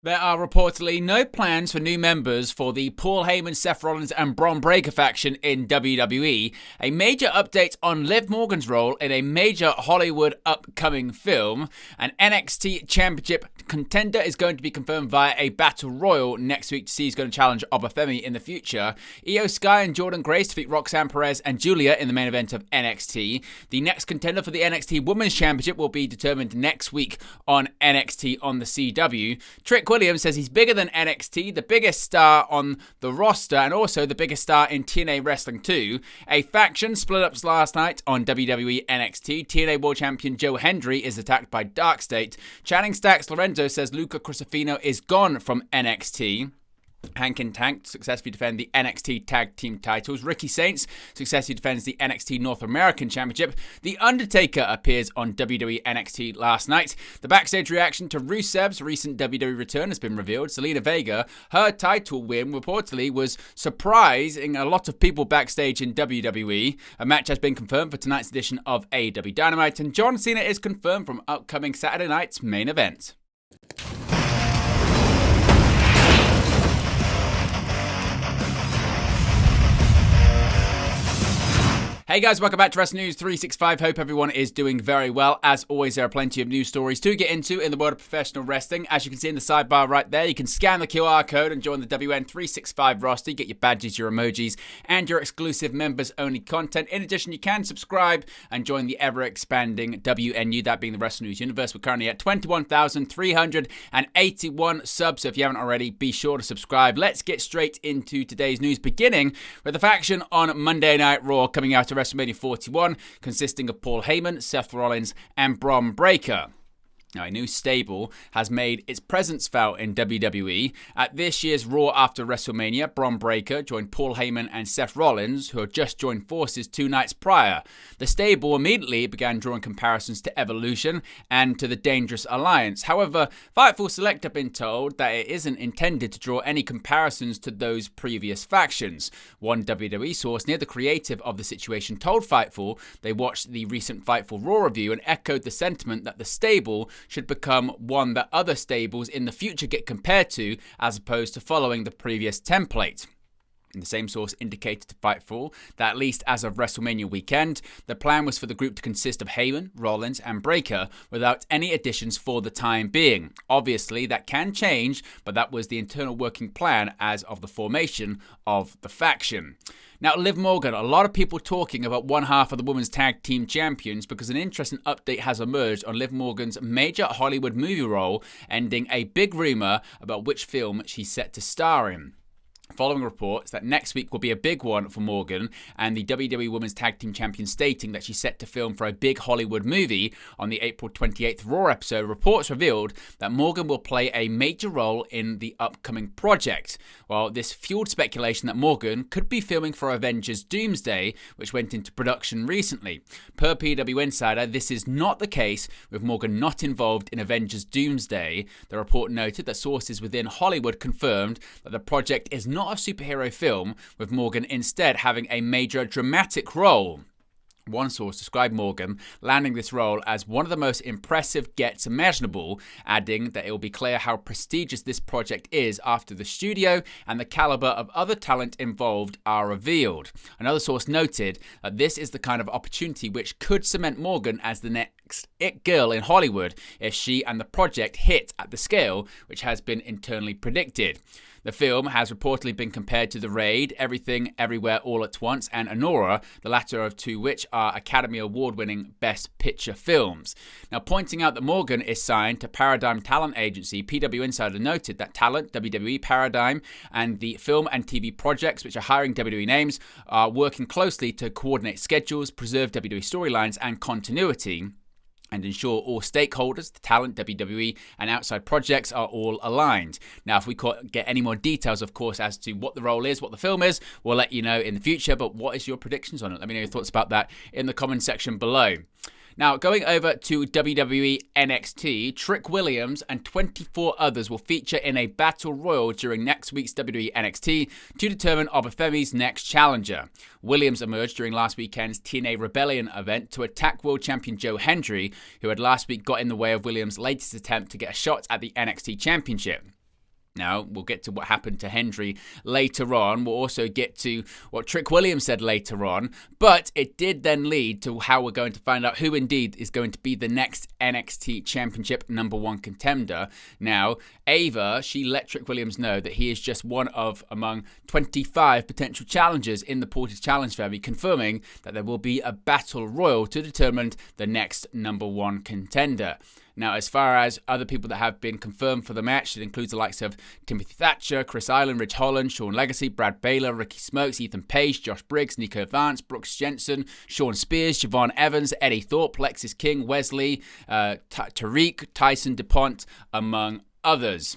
There are reportedly no plans for new members for the Paul Heyman, Seth Rollins and Bron Breakker faction in WWE. A major update on Liv Morgan's role in a major Hollywood upcoming film. An NXT Championship contender is going to be confirmed via a Battle Royal next week to see who's going to challenge Obafemi in the future. Io Sky and Jordan Grace defeat Roxanne Perez and Julia in the main event of NXT. The next contender for the NXT Women's Championship will be determined next week on NXT on the CW. Trick Williams says he's bigger than NXT, the biggest star on the roster, and also the biggest star in TNA Wrestling too. A faction split up last night on WWE NXT. TNA World Champion Joe Hendry is attacked by Dark State. Channing Stacks Lorenzo says Luca Crucifino is gone from NXT. Hank and Tank successfully defend the NXT Tag Team titles. Ricky Saints successfully defends the NXT North American Championship. The Undertaker appears on WWE NXT last night. The backstage reaction to Rusev's recent WWE return has been revealed. Zelina Vega, her title win reportedly was surprising a lot of people backstage in WWE. A match has been confirmed for tonight's edition of AEW Dynamite, and John Cena is confirmed from upcoming Saturday night's main event. Hey guys, welcome back to Wrestling News 365. Hope everyone is doing very well. As always, there are plenty of news stories to get into in the world of professional wrestling. As you can see in the sidebar right there, you can scan the QR code and join the WN365 roster. You get your badges, your emojis, and your exclusive members-only content. In addition, you can subscribe and join the ever-expanding WNU, that being the Wrestling News universe. We're currently at 21,381 subs, so if you haven't already, be sure to subscribe. Let's get straight into today's news, beginning with the faction on Monday Night Raw coming out of WrestleMania 41, consisting of Paul Heyman, Seth Rollins, and Bron Breakker. Now, a new stable has made its presence felt in WWE. At this year's Raw after WrestleMania, Bron Breakker joined Paul Heyman and Seth Rollins, who had just joined forces 2 nights prior. The stable immediately began drawing comparisons to Evolution and to the Dangerous Alliance. However, Fightful Select have been told that it isn't intended to draw any comparisons to those previous factions. One WWE source near the creative of the situation told Fightful they watched the recent Fightful Raw review and echoed the sentiment that the stable should become one that other stables in the future get compared to, as opposed to following the previous template. And the same source indicated to Fightful that at least as of WrestleMania weekend, the plan was for the group to consist of Heyman, Rollins, and Breakker without any additions for the time being. Obviously, that can change, but that was the internal working plan as of the formation of the faction. Now, Liv Morgan, a lot of people talking about one half of the Women's Tag Team Champions because an interesting update has emerged on Liv Morgan's major Hollywood movie role, ending a big rumor about which film she's set to star in. Following reports that next week will be a big one for Morgan, and the WWE Women's Tag Team Champion stating that she's set to film for a big Hollywood movie on the April 28th Raw episode, reports revealed that Morgan will play a major role in the upcoming project. Well, this fueled speculation that Morgan could be filming for Avengers Doomsday, which went into production recently. Per PW Insider, this is not the case, with Morgan not involved in Avengers Doomsday. The report noted that sources within Hollywood confirmed that the project is not a superhero film, with Morgan instead having a major dramatic role. One source described Morgan landing this role as one of the most impressive gets imaginable, adding that it will be clear how prestigious this project is after the studio and the caliber of other talent involved are revealed. Another source noted that this is the kind of opportunity which could cement Morgan as the next it girl in Hollywood if she and the project hit at the scale which has been internally predicted. The film has reportedly been compared to The Raid, Everything, Everywhere, All at Once, and Anora, the latter of two which are Academy Award-winning Best Picture films. Now, pointing out that Morgan is signed to Paradigm Talent Agency, PW Insider noted that Talent, WWE, Paradigm, and the film and TV projects which are hiring WWE names are working closely to coordinate schedules, preserve WWE storylines, and continuity, and ensure all stakeholders, the talent, WWE, and outside projects are all aligned. Now, if we get any more details, of course, as to what the role is, what the film is, we'll let you know in the future. But what is your predictions on it? Let me know your thoughts about that in the comment section below. Now, going over to WWE NXT, Trick Williams and 24 others will feature in a battle royal during next week's WWE NXT to determine Obafemi's next challenger. Williams emerged during last weekend's TNA Rebellion event to attack World Champion Joe Hendry, who had last week got in the way of Williams' latest attempt to get a shot at the NXT Championship. Now, we'll get to what happened to Hendry later on. We'll also get to what Trick Williams said later on. But it did then lead to how we're going to find out who indeed is going to be the next NXT Championship #1 contender. Now, Ava, she let Trick Williams know that he is just one of among 25 potential challengers in the Portage Challenge family, confirming that there will be a battle royal to determine the next #1 contender. Now, as far as other people that have been confirmed for the match, it includes the likes of Timothy Thatcher, Chris Island, Ridge Holland, Sean Legacy, Brad Baylor, Ricky Smokes, Ethan Page, Josh Briggs, Nico Vance, Brooks Jensen, Sean Spears, Javon Evans, Eddie Thorpe, Lexis King, Wesley, Tariq, Tyson DuPont, among others.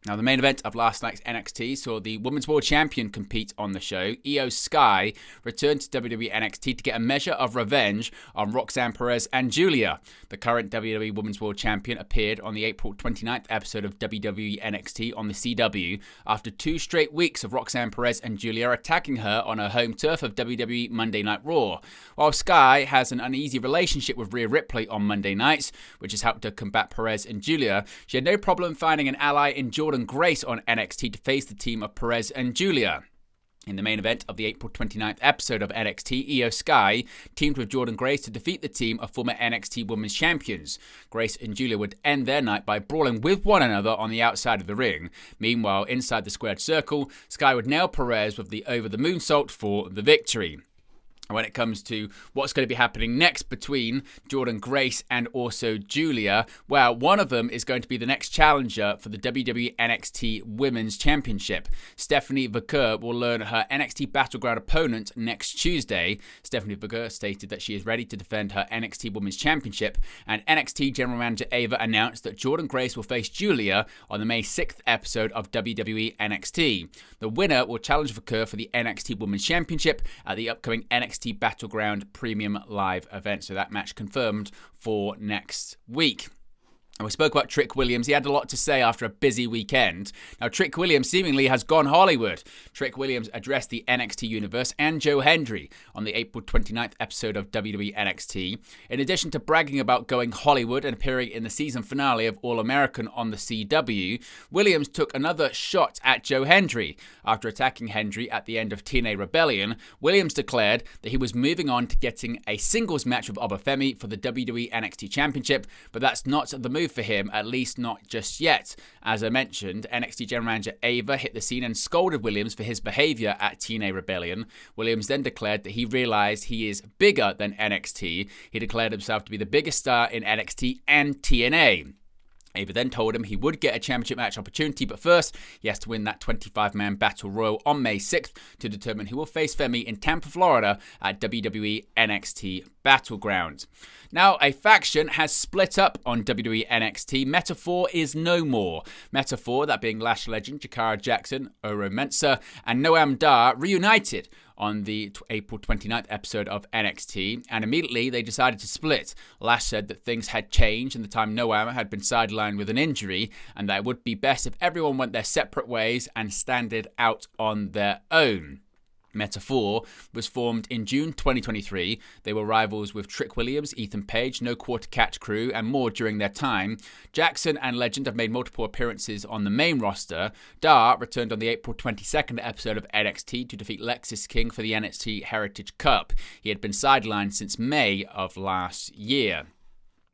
Now, the main event of last night's NXT saw the Women's World Champion compete on the show. Io Sky returned to WWE NXT to get a measure of revenge on Roxanne Perez and Julia. The current WWE Women's World Champion appeared on the April 29th episode of WWE NXT on the CW after 2 straight weeks of Roxanne Perez and Julia attacking her on her home turf of WWE Monday Night Raw. While Sky has an uneasy relationship with Rhea Ripley on Monday nights, which has helped her combat Perez and Julia, she had no problem finding an ally in Jordan Grace on NXT to face the team of Perez and Julia. In the main event of the April 29th episode of NXT, Io Sky teamed with Jordan Grace to defeat the team of former NXT Women's Champions. Grace and Julia would end their night by brawling with one another on the outside of the ring. Meanwhile, inside the squared circle, Sky would nail Perez with the over-the-moonsault for the victory. When it comes to what's going to be happening next between Jordan Grace and also Julia, well, one of them is going to be the next challenger for the WWE NXT Women's Championship. Stephanie Vaquer will learn her NXT Battleground opponent next Tuesday. Stephanie Vaquer stated that she is ready to defend her NXT Women's Championship, and NXT General Manager Ava announced that Jordan Grace will face Julia on the May 6th episode of WWE NXT. The winner will challenge Vaquer for the NXT Women's Championship at the upcoming NXT Battleground Premium Live event. So that match confirmed for next week. And we spoke about Trick Williams. He had a lot to say after a busy weekend. Now, Trick Williams seemingly has gone Hollywood. Trick Williams addressed the NXT universe and Joe Hendry on the April 29th episode of WWE NXT. In addition to bragging about going Hollywood and appearing in the season finale of All American on the CW, Williams took another shot at Joe Hendry. After attacking Hendry at the end of TNA Rebellion, Williams declared that he was moving on to getting a singles match with Obafemi for the WWE NXT Championship, but that's not the move for him, at least not just yet. As I mentioned, NXT General Manager Ava hit the scene and scolded Williams for his behavior at TNA Rebellion. Williams then declared that he realized he is bigger than NXT. He declared himself to be the biggest star in NXT and TNA. Ava then told him he would get a championship match opportunity, but first he has to win that 25-man Battle Royal on May 6th to determine who will face Femi in Tampa, Florida at WWE NXT Battleground. Now, a faction has split up on WWE NXT. Metaphor is no more. Metaphor, that being Lash legend Jakara Jackson, Oro Mensah, and Noam Dar, reunited on the April 29th episode of NXT, and immediately they decided to split. Lash said that things had changed in the time Noam had been sidelined with an injury, and that it would be best if everyone went their separate ways and standed out on their own. Metaphor was formed in June 2023. They were rivals with Trick Williams, Ethan Page, No Quarter Catch Crew, and more during their time. Jackson and Legend have made multiple appearances on the main roster. Dar returned on the April 22nd episode of NXT to defeat Lexis King for the NXT Heritage Cup. He had been sidelined since May of last year.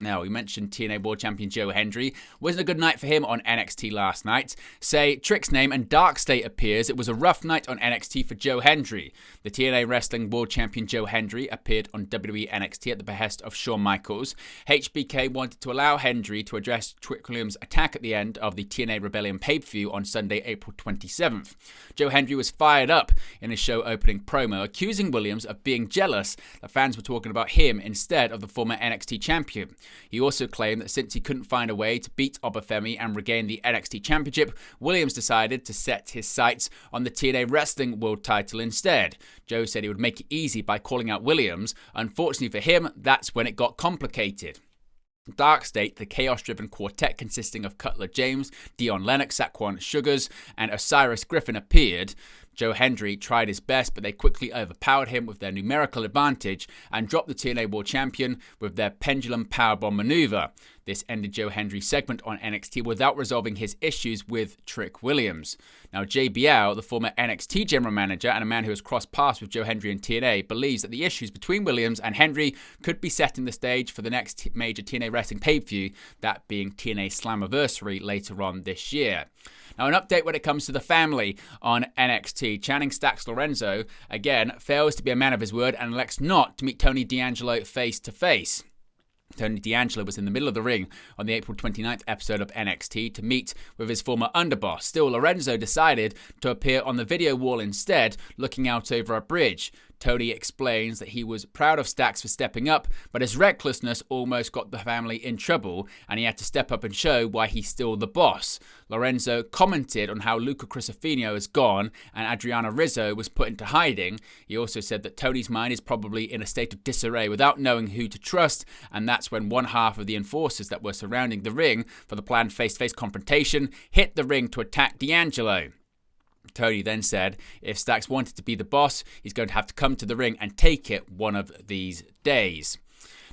Now, we mentioned TNA World Champion Joe Hendry. Wasn't a good night for him on NXT last night. Say Trick's name and Dark State appears. It was a rough night on NXT for Joe Hendry. The TNA Wrestling World Champion Joe Hendry appeared on WWE NXT at the behest of Shawn Michaels. HBK wanted to allow Hendry to address Trick Williams' attack at the end of the TNA Rebellion pay-per-view on Sunday, April 27th. Joe Hendry was fired up in his show opening promo, accusing Williams of being jealous that fans were talking about him instead of the former NXT champion. He also claimed that since he couldn't find a way to beat Obafemi and regain the NXT Championship, Williams decided to set his sights on the TNA Wrestling World title instead. Joe said he would make it easy by calling out Williams. Unfortunately for him, that's when it got complicated. Dark State, the chaos-driven quartet consisting of Cutler James, Dion Lennox, Saquon Sugars, and Osiris Griffin appeared. Joe Hendry tried his best, but they quickly overpowered him with their numerical advantage and dropped the TNA World Champion with their pendulum powerbomb maneuver. This ended Joe Hendry's segment on NXT without resolving his issues with Trick Williams. Now, JBL, the former NXT general manager and a man who has crossed paths with Joe Hendry in TNA, believes that the issues between Williams and Hendry could be setting the stage for the next major TNA wrestling pay-per-view, that being TNA Slammiversary later on this year. Now, an update when it comes to the family on NXT. Channing Stacks Lorenzo, again, fails to be a man of his word and elects not to meet Tony D'Angelo face-to-face. Tony D'Angelo was in the middle of the ring on the April 29th episode of NXT to meet with his former underboss. Still, Lorenzo decided to appear on the video wall instead, looking out over a bridge. Tony explains that he was proud of Stacks for stepping up, but his recklessness almost got the family in trouble, and he had to step up and show why he's still the boss. Lorenzo commented on how Luca Crisafino is gone and Adriana Rizzo was put into hiding. He also said that Tony's mind is probably in a state of disarray without knowing who to trust, and that's when one half of the enforcers that were surrounding the ring for the planned face-to-face confrontation hit the ring to attack D'Angelo. Tony then said if Stacks wanted to be the boss, he's going to have to come to the ring and take it one of these days.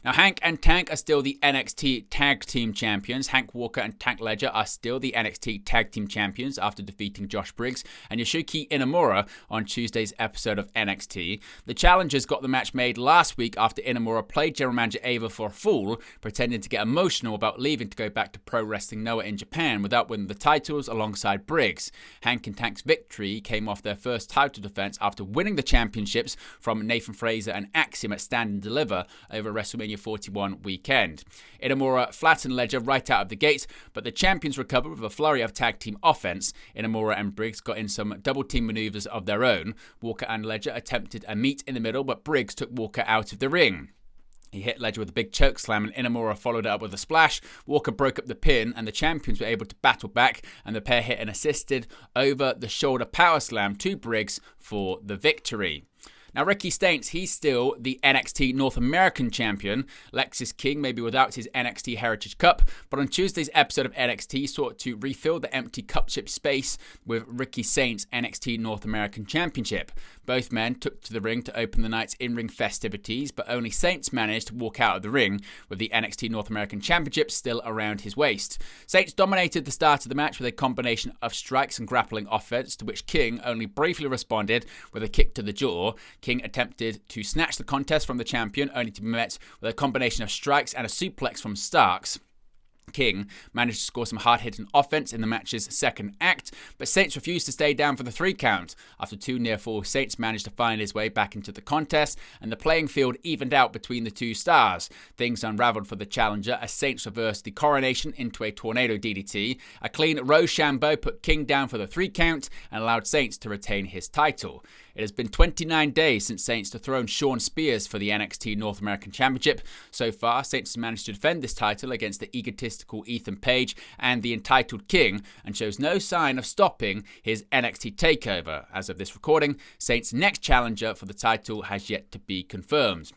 Now, Hank and Tank are still the NXT Tag Team Champions. Hank Walker and Tank Ledger are still the NXT Tag Team Champions after defeating Josh Briggs and Yoshiaki Inamura on Tuesday's episode of NXT. The challengers got the match made last week after Inamura played General Manager Ava for a fool, pretending to get emotional about leaving to go back to Pro Wrestling Noah in Japan without winning the titles alongside Briggs. Hank and Tank's victory came off their first title defense after winning the championships from Nathan Fraser and Axiom at Stand and Deliver over WrestleMania 41 weekend. Inamura flattened Ledger right out of the gate, but the champions recovered with a flurry of tag team offense. Inamura and Briggs got in some double team maneuvers of their own. Walker and Ledger attempted a meet in the middle, but Briggs took Walker out of the ring. He hit Ledger with a big choke slam and Inamura followed it up with a splash. Walker broke up the pin and the champions were able to battle back, and the pair hit an assisted over-the-shoulder power slam to Briggs for the victory. Now, Ricky Stanks, he's still the NXT North American champion. Lexis King may be without his NXT Heritage Cup, but on Tuesday's episode of NXT sought to refill the empty cupship space with Ricky Saints' NXT North American Championship. Both men took to the ring to open the night's in-ring festivities, but only Saints managed to walk out of the ring with the NXT North American Championship still around his waist. Saints dominated the start of the match with a combination of strikes and grappling offense, to which King only briefly responded with a kick to the jaw. King attempted to snatch the contest from the champion, only to be met with a combination of strikes and a suplex from Starks. King managed to score some hard-hitting offense in the match's second act, but Saints refused to stay down for the 3 count. After 2 near falls, Saints managed to find his way back into the contest, and the playing field evened out between the 2 stars. Things unraveled for the challenger as Saints reversed the coronation into a tornado DDT. A clean Rochambeau put King down for the 3 count and allowed Saints to retain his title. It has been 29 days since Saints dethroned Shawn Spears for the NXT North American Championship. So far, Saints has managed to defend this title against the egotistical Ethan Page and the entitled King, and shows no sign of stopping his NXT takeover. As of this recording, Saints' next challenger for the title has yet to be confirmed.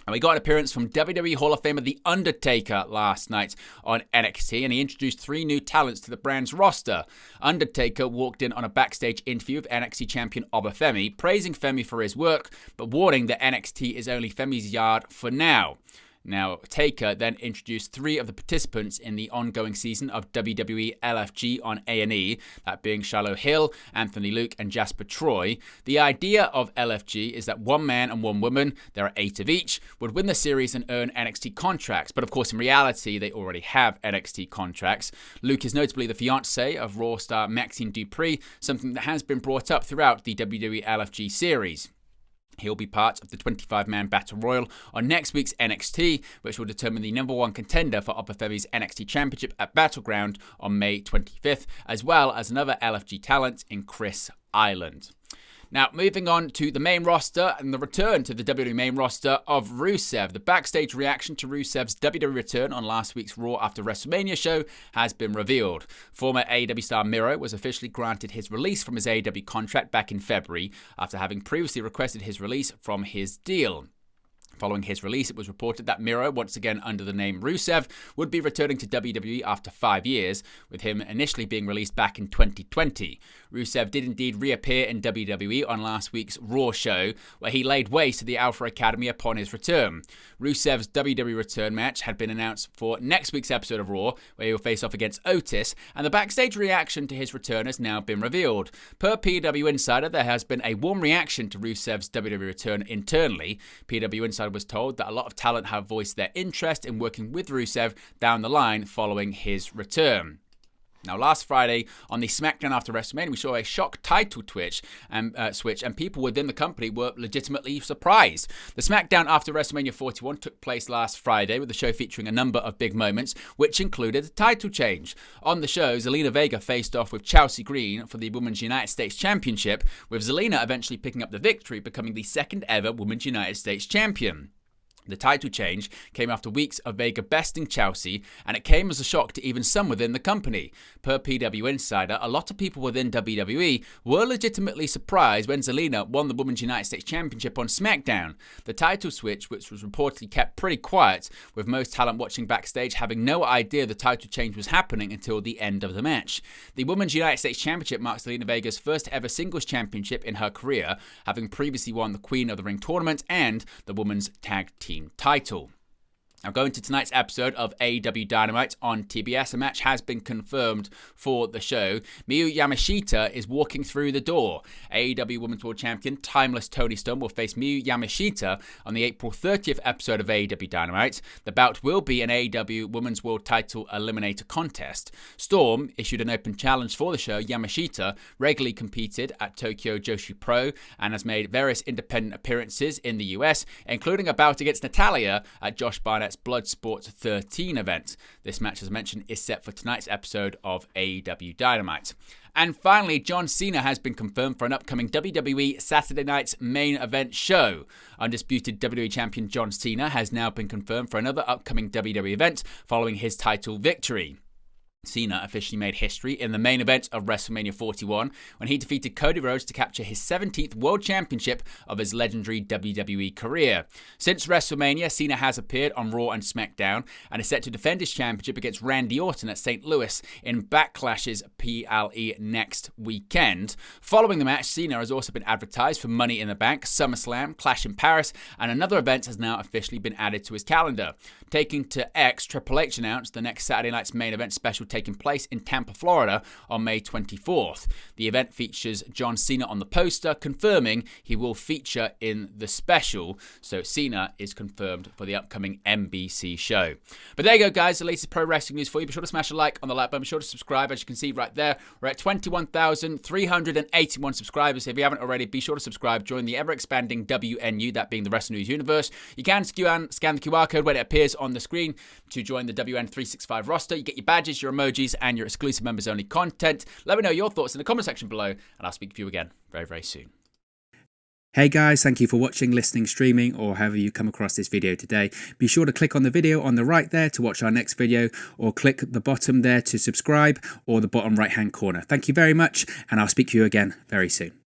And we got an appearance from WWE Hall of Famer The Undertaker last night on NXT, and he introduced 3 new talents to the brand's roster. Undertaker walked in on a backstage interview with NXT champion Obafemi, praising Femi for his work, but warning that NXT is only Femi's yard for now. Now, Taker then introduced 3 of the participants in the ongoing season of WWE LFG on A&E, that being Shiloh Hill, Anthony Luke, and Jasper Troy. The idea of LFG is that 1 man and 1 woman, there are 8 of each, would win the series and earn NXT contracts, but of course in reality they already have NXT contracts. Luke is notably the fiancé of Raw star Maxine Dupree, something that has been brought up throughout the WWE LFG series. He'll be part of the 25-man Battle Royal on next week's NXT, which will determine the number 1 contender for Obafemi's NXT Championship at Battleground on May 25th, as well as another LFG talent in Chris Island. Now, moving on to the main roster and the return to the WWE main roster of Rusev. The backstage reaction to Rusev's WWE return on last week's Raw After WrestleMania show has been revealed. Former AEW star Miro was officially granted his release from his AEW contract back in February after having previously requested his release from his deal. Following his release, it was reported that Miro, once again under the name Rusev, would be returning to WWE after 5 years, with him initially being released back in 2020. Rusev did indeed reappear in WWE on last week's Raw show, where he laid waste to the Alpha Academy upon his return. Rusev's WWE return match had been announced for next week's episode of Raw, where he will face off against Otis, and the backstage reaction to his return has now been revealed. Per PW Insider, there has been a warm reaction to Rusev's WWE return internally. PW Insider was told that a lot of talent have voiced their interest in working with Rusev down the line following his return. Now, last Friday on the SmackDown after WrestleMania, we saw a shock title switch, and people within the company were legitimately surprised. The SmackDown after WrestleMania 41 took place last Friday, with the show featuring a number of big moments, which included a title change. On the show, Zelina Vega faced off with Chelsea Green for the Women's United States Championship, with Zelina eventually picking up the victory, becoming the second ever Women's United States Champion. The title change came after weeks of Vega besting Chelsea, and it came as a shock to even some within the company. Per PW Insider, a lot of people within WWE were legitimately surprised when Zelina won the Women's United States Championship on SmackDown. The title switch, which was reportedly kept pretty quiet, with most talent watching backstage having no idea the title change was happening until the end of the match. The Women's United States Championship marks Zelina Vega's first ever singles championship in her career, having previously won the Queen of the Ring tournament and the Women's Tag Team title. Now, going to tonight's episode of AEW Dynamite on TBS, a match has been confirmed for the show. Miyu Yamashita is walking through the door. AEW Women's World Champion Timeless Toni Storm will face Miyu Yamashita on the April 30th episode of AEW Dynamite. The bout will be an AEW Women's World Title Eliminator contest. Storm issued an open challenge for the show. Yamashita regularly competed at Tokyo Joshi Pro and has made various independent appearances in the US, including a bout against Natalya at Josh Barnett's Bloodsport 13 event. This match, as mentioned, is set for tonight's episode of AEW Dynamite. And finally, John Cena has been confirmed for an upcoming WWE Saturday Night's main event show. Undisputed WWE Champion John Cena has now been confirmed for another upcoming WWE event following his title victory. Cena officially made history in the main event of WrestleMania 41 when he defeated Cody Rhodes to capture his 17th World Championship of his legendary WWE career. Since WrestleMania, Cena has appeared on Raw and SmackDown and is set to defend his championship against Randy Orton at St. Louis in Backlash's PLE next weekend. Following the match, Cena has also been advertised for Money in the Bank, SummerSlam, Clash in Paris, and another event has now officially been added to his calendar. Taking to X, Triple H announced the next Saturday night's main event special taking place in Tampa, Florida on May 24th. The event features John Cena on the poster, confirming he will feature in the special. So Cena is confirmed for the upcoming NBC show. But there you go, guys, the latest pro wrestling news for you. Be sure to smash a like on the like button. Be sure to subscribe. As you can see right there, we're at 21,381 subscribers. If you haven't already, be sure to subscribe. Join the ever-expanding WNU, that being the Wrestling News Universe. You can scan the QR code when it appears on the screen to join the WN365 roster. You get your badges, your emojis, and your exclusive members-only content. Let me know your thoughts in the comment section below, and I'll speak to you again very, very soon. Hey guys, thank you for watching, listening, streaming, or however you come across this video today. Be sure to click on the video on the right there to watch our next video, or click the bottom there to subscribe, or the bottom right-hand corner. Thank you very much, and I'll speak to you again very soon.